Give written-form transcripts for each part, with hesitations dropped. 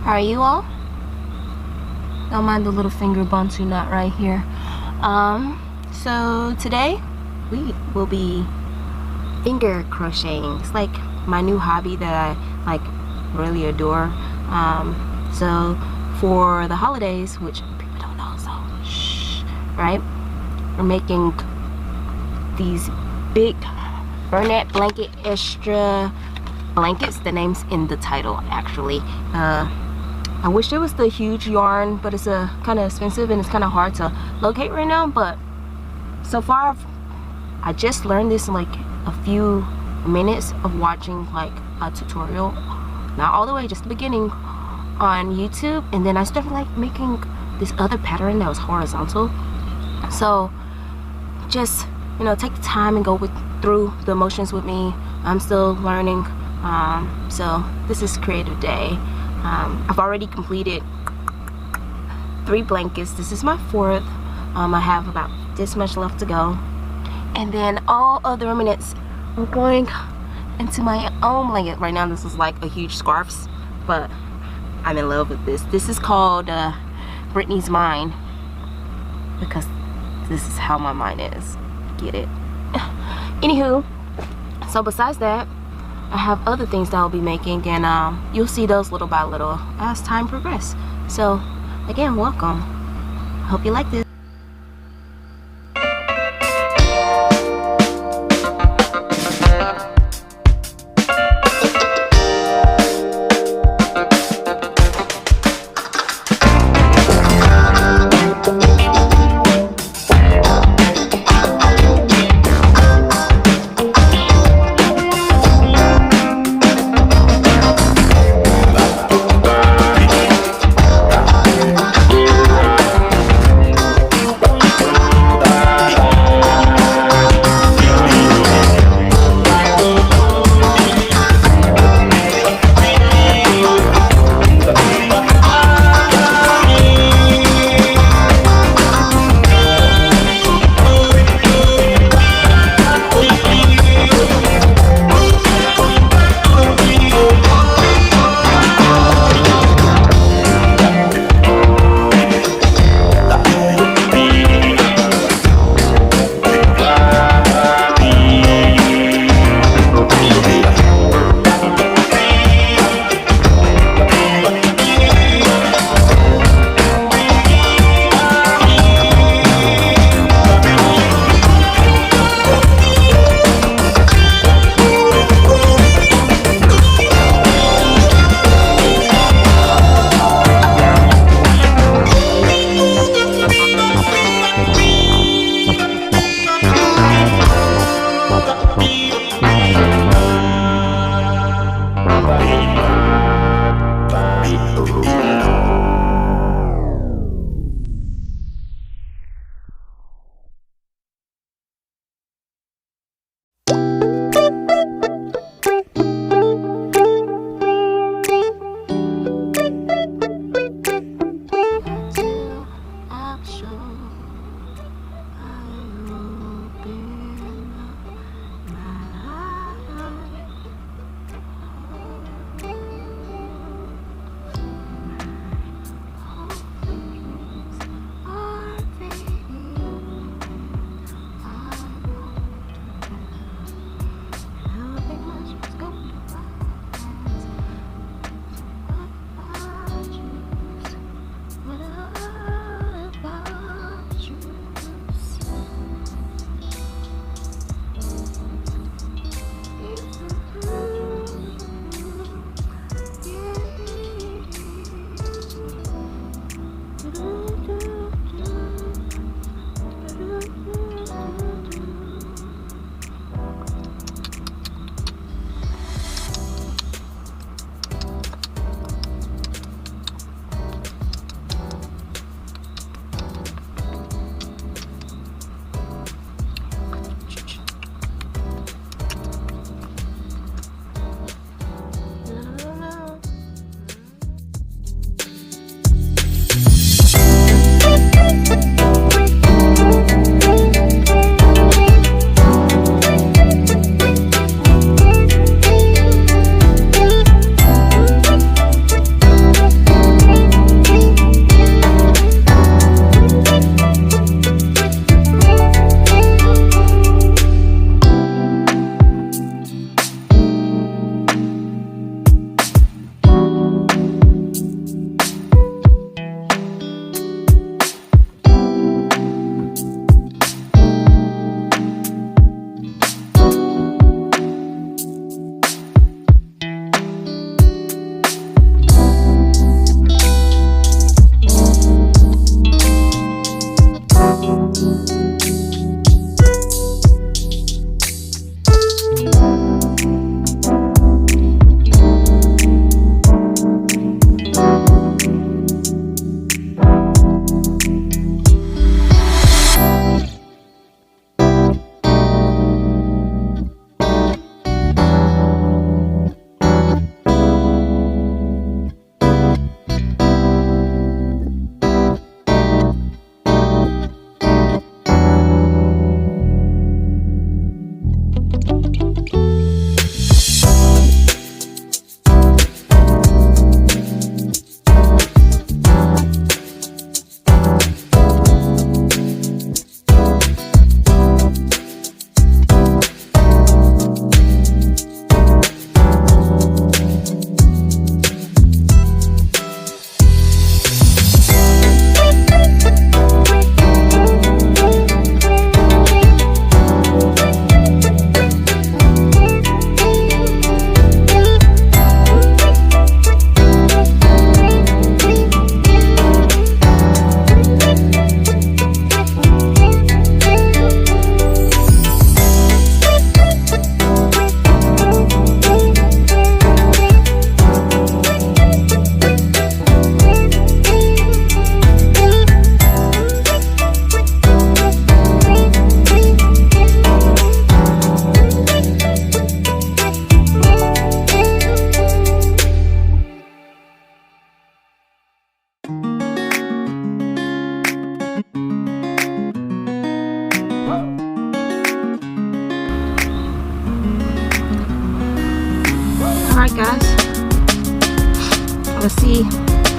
How are you all? Don't mind the little finger bantu knot right here. So today we will be finger crocheting. It's like my new hobby that I like really adore. So for the holidays, which people don't know, so shh, right? We're making these big Bernat blanket extra blankets. The name's in the title actually. I wish it was the huge yarn, but it's kind of expensive and it's kind of hard to locate right now. But so far I just learned this in like a few minutes of watching like a tutorial, not all the way, just the beginning on YouTube, and then I started like making this other pattern that was horizontal. So just, you know, take the time and go through the motions with me. I'm still learning. So this is creative day. I've already completed 3 blankets. This is my 4th. I have about this much left to go, and then all of the remnants are going into my own blanket. Right now this is like a huge scarf, but I'm in love with this. This is called Brittany's Mind, because this is how my mind is. Get it? Anywho, so besides that, I have other things that I'll be making, and you'll see those little by little as time progresses. So again, welcome. Hope you like this.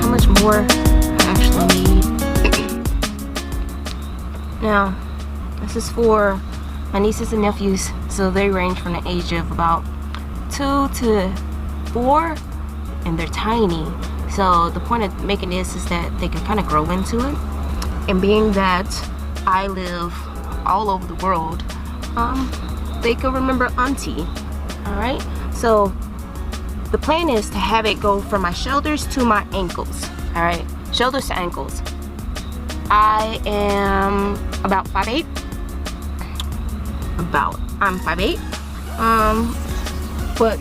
how much more I actually need. Now, this is for my nieces and nephews, so they range from the age of about 2 to 4, and they're tiny. So the point of making this is that they can kind of grow into it. And being that I live all over the world, they can remember auntie. Alright, so the plan is to have it go from my shoulders to my ankles. Alright, shoulders to ankles. I am about 5'8". I'm 5'8". But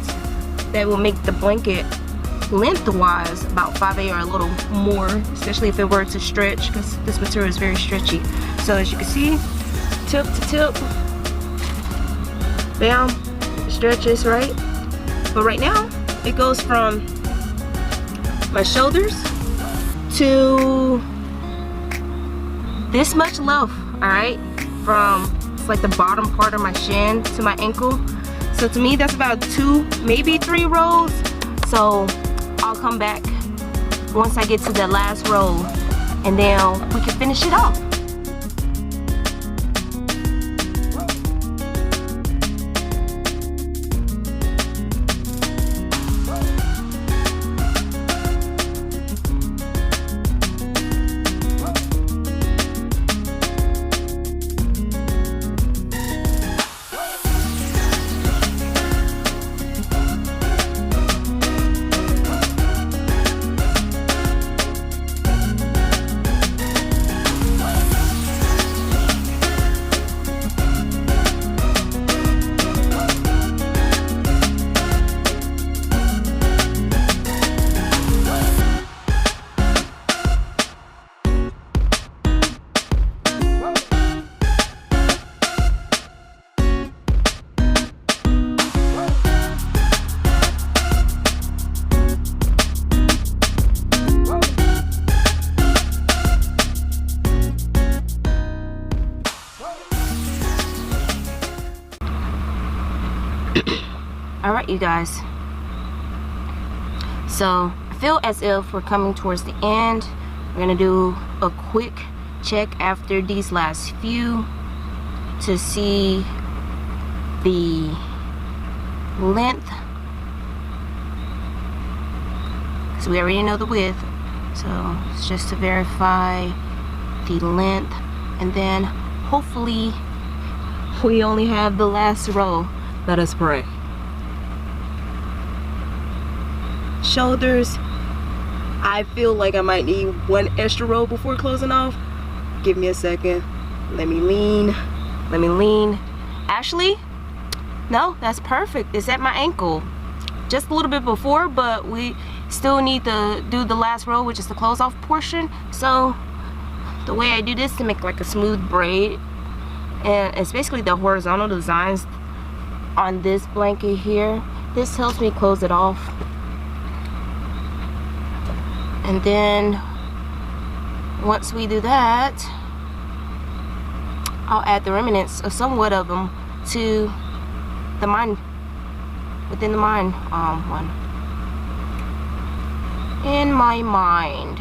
that will make the blanket lengthwise about 5'8" or a little more, especially if it were to stretch, because this material is very stretchy. So as you can see, tip to tip, down, stretches, right? But right now, it goes from my shoulders to this much length, alright? From, it's like the bottom part of my shin to my ankle. So to me, that's about 2, maybe 3 rows. So I'll come back once I get to the last row, and then we can finish it off. Alright, you guys, so I feel as if we're coming towards the end. We're gonna do a quick check after these last few to see the length, because we already know the width, so it's just to verify the length, and then hopefully we only have the last row. Let us pray. Shoulders, I feel like I might need 1 extra row before closing off. Give me a second. Let me lean. Actually, no, that's perfect. It's at my ankle. Just a little bit before, but we still need to do the last row, which is the close off portion. So the way I do this to make like a smooth braid, and it's basically the horizontal designs on this blanket here. This helps me close it off. And then once we do that, I'll add the remnants, or somewhat of them, to the mine, within the mine one. In my mind.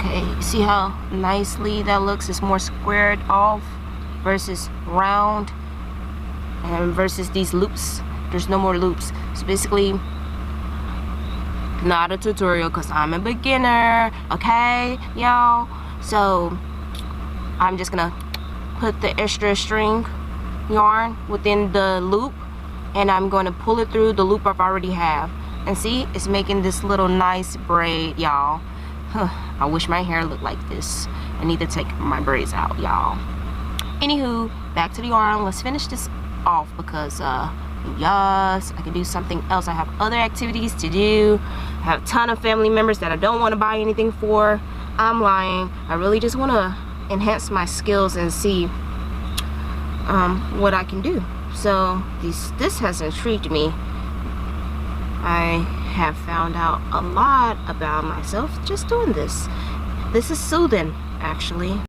Okay, see how nicely that looks? It's more squared off versus round, and versus these loops. There's no more loops. So basically, not a tutorial because I'm a beginner, okay, y'all? So I'm just gonna put the extra string yarn within the loop, and I'm going to pull it through the loop I've already have, and see, it's making this little nice braid, y'all. I wish my hair looked like this. I need to take my braids out, y'all. Anywho, back to the yarn. Let's finish this off because yes, I can do something else. I have other activities to do. I have a ton of family members that I don't want to buy anything for. I'm lying. I really just want to enhance my skills and see what I can do. So this has intrigued me. I have found out a lot about myself just doing this. This is soothing, actually.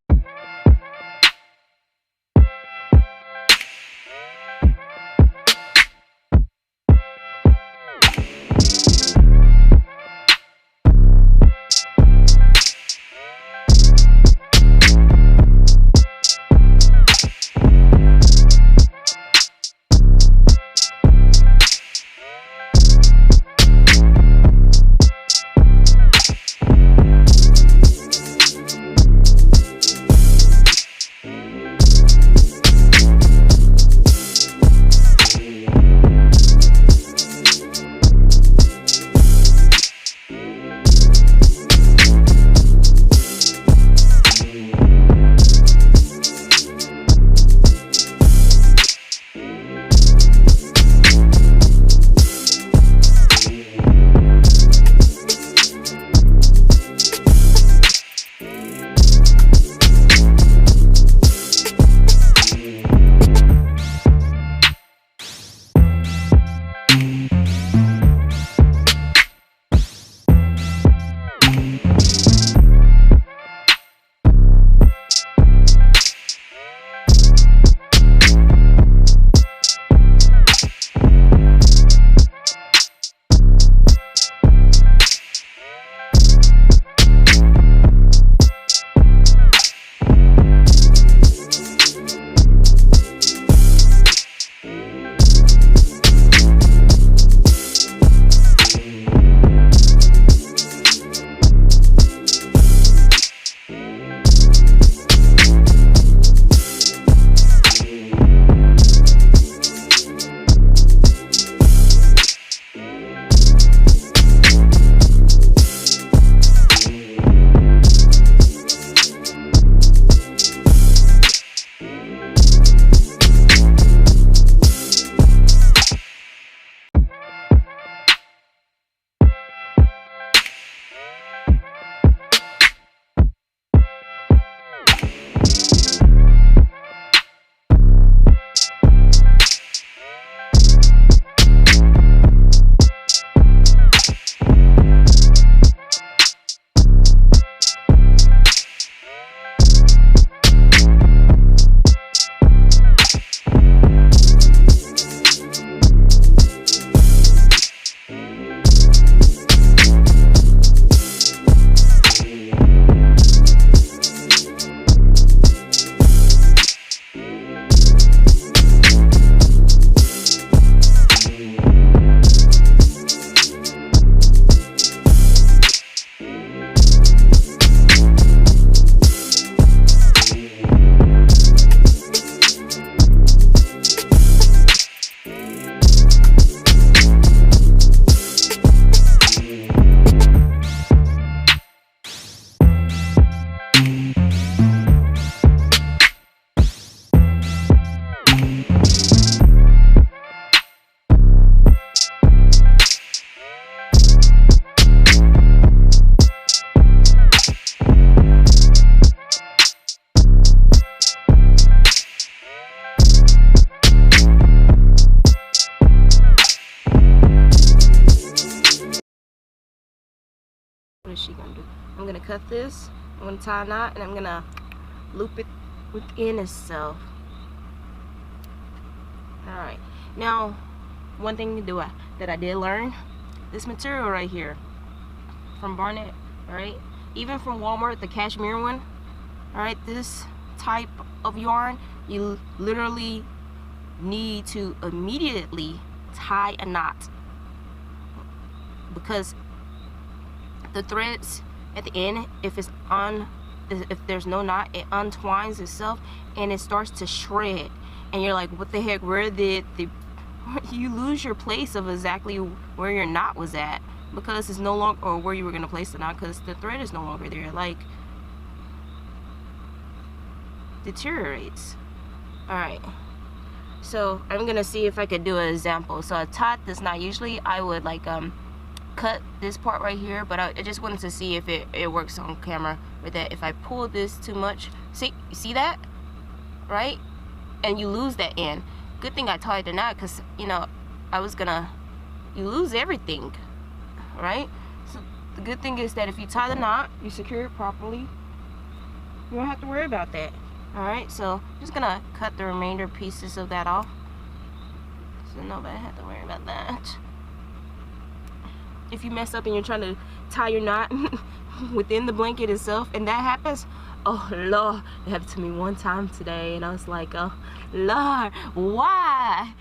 What is she gonna do? I'm gonna cut this, I'm gonna tie a knot, and I'm gonna loop it within itself. Alright, now one thing to do that I did learn, this material right here from Barnett, alright, even from Walmart, the cashmere one, alright, this type of yarn, you literally need to immediately tie a knot, because the threads at the end, if there's no knot, it untwines itself and it starts to shred, and you're like, what the heck, where did you lose your place of exactly where your knot was at, because it's no longer, or where you were going to place the knot, because the thread is no longer there, like, deteriorates. Alright, so I'm gonna see if I could do an example. So I tied this knot. Usually I would like cut this part right here, but I just wanted to see if it works on camera with that. If I pull this too much, see that, right, and you lose that end. Good thing I tied the knot, because you know you lose everything, right? So the good thing is that if you tie the knot, you secure it properly, you don't have to worry about that. Alright, so I'm just gonna cut the remainder pieces of that off, so nobody have to worry about that. If you mess up and you're trying to tie your knot within the blanket itself and that happens, oh Lord, it happened to me one time today, and I was like, oh Lord, why?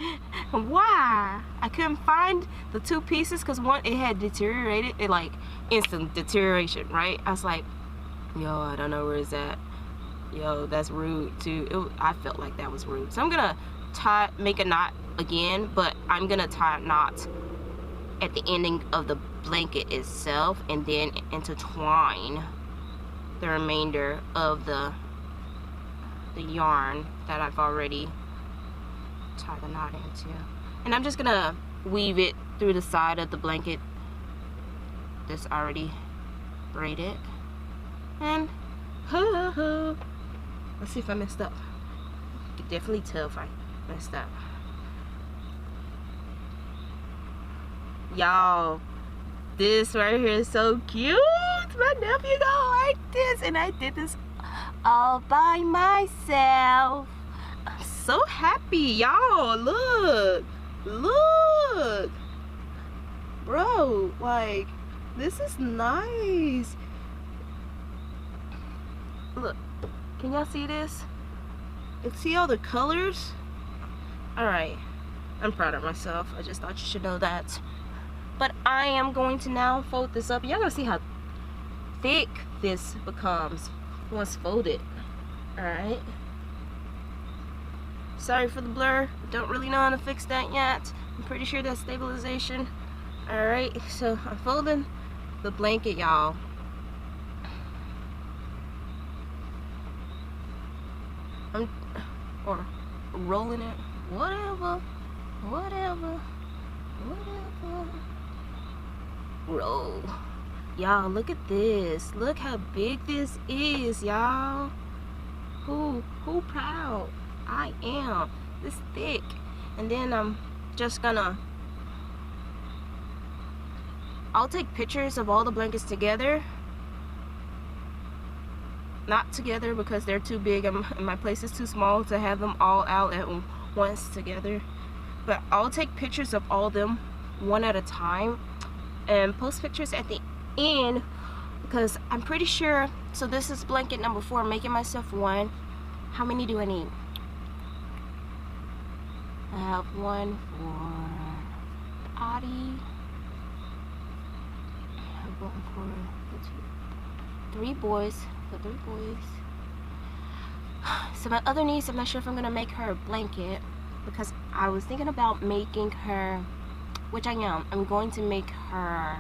I couldn't find the two pieces, because one, it had deteriorated, it like instant deterioration, right? I was like, yo, I don't know where it's at. Yo, that's rude too. I felt like that was rude. So I'm gonna make a knot again, but I'm gonna tie a knot at the ending of the blanket itself, and then intertwine the remainder of the yarn that I've already tied a knot into. And I'm just gonna weave it through the side of the blanket that's already braided. And let's see if I messed up. You can definitely tell if I messed up. Y'all, this right here is so cute. My nephew don't like this, and I did this all by myself. I'm so happy, y'all. Look, bro, like, this is nice. Look, can y'all see this? And see all the colors? Alright, I'm proud of myself. I just thought you should know that. But I am going to now fold this up. Y'all gonna see how thick this becomes once folded. Alright. Sorry for the blur. Don't really know how to fix that yet. I'm pretty sure that's stabilization. Alright, so I'm folding the blanket, y'all. Or rolling it. Whatever. Roll. Y'all, look at this. Look how big this is, y'all. Who proud? I am. This thick. And then I'm just gonna, I'll take pictures of all the blankets together. Not together because they're too big and my place is too small to have them all out at once together. But I'll take pictures of all of them one at a time and post pictures at the end, because I'm pretty sure, so this is blanket number 4, making myself one. How many do I need? I have one for Audie. I have one for the 3 boys. The 3 boys. So my other niece, I'm not sure if I'm gonna make her a blanket, because I was thinking about making her, which I am. I'm going to make her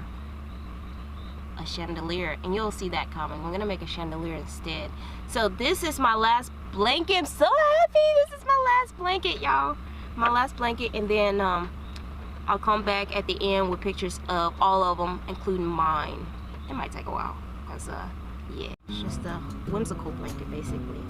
a chandelier, and you'll see that coming. I'm gonna make a chandelier instead. So this is my last blanket. I'm so happy. This is my last blanket, y'all. My last blanket, and then I'll come back at the end with pictures of all of them, including mine. It might take a while, because yeah, it's just a whimsical blanket basically.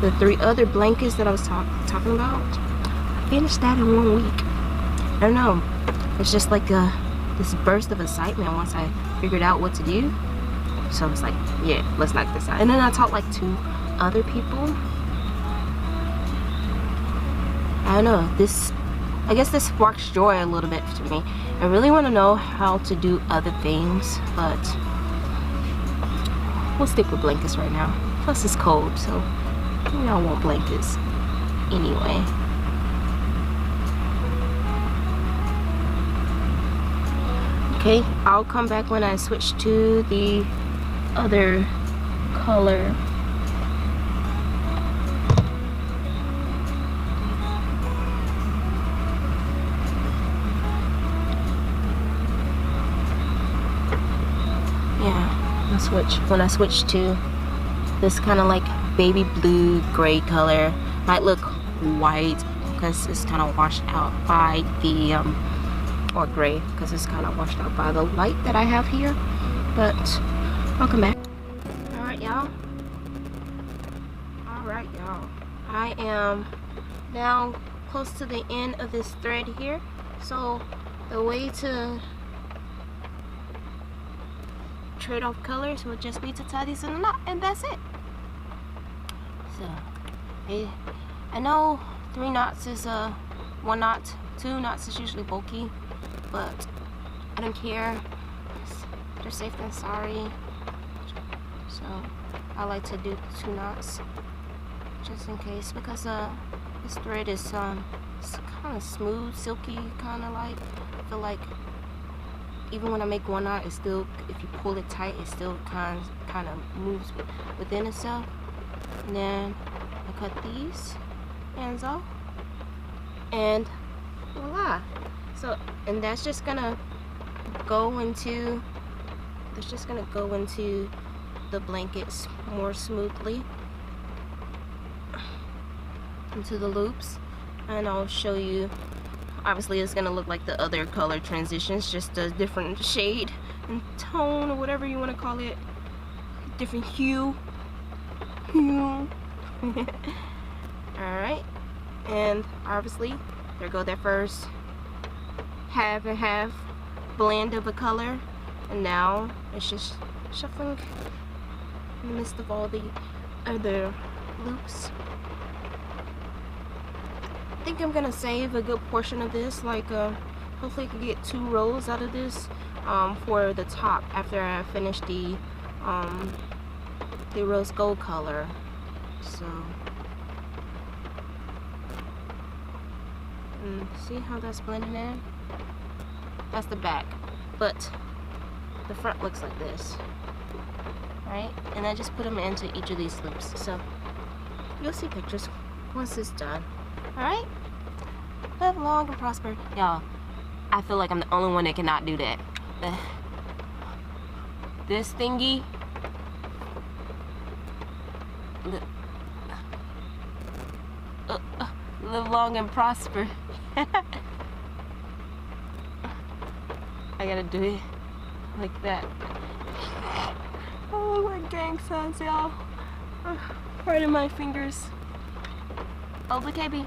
the 3 other blankets that I was talking about, I finished that in 1 week. I don't know, it's just like this burst of excitement once I figured out what to do. So it's like, yeah, let's knock this out. And then I taught like 2 other people. I don't know, I guess this sparks joy a little bit to me. I really want to know how to do other things, but we'll stick with blankets right now. Plus it's cold, so y'all want blankets anyway. Okay, I'll come back when I switch to the other color. When I switch to this kind of like baby blue gray color, might look white because it's kind of washed out by the or gray because it's kind of washed out by the light that I have here, but I'll come back. Alright y'all, I am now close to the end of this thread here, so the way to trade off colors will just be to tie these in a knot, and that's it. So I know 3 knots is 1 knot, 2 knots is usually bulky, but I don't care. They're safe than sorry. So I like to do 2 knots just in case, because this thread is it's kind of smooth, silky, kind of like, I feel like even when I make 1 knot, it still, if you pull it tight, it still kind of moves within itself. And then I cut these ends off, and voila. So, and that's just gonna go into the blankets more smoothly into the loops, and I'll show you. Obviously it's gonna look like the other color transitions, just a different shade and tone, or whatever you want to call it, different hue. Alright, and obviously there go that first half and half blend of a color, and now it's just shuffling in the midst of all the other loops. I think I'm gonna save a good portion of this, like hopefully I can get 2 rows out of this for the top after I finish the rose gold color. So, and see how that's blending in? That's the back, but the front looks like this, right? And I just put them into each of these loops, so you'll see pictures once it's done. Alright? Live long and prosper. Y'all, I feel like I'm the only one that cannot do that. This thingy, live long and prosper. I gotta do it like that. Oh, my gang signs, y'all. Right in my fingers. Oh, the KB.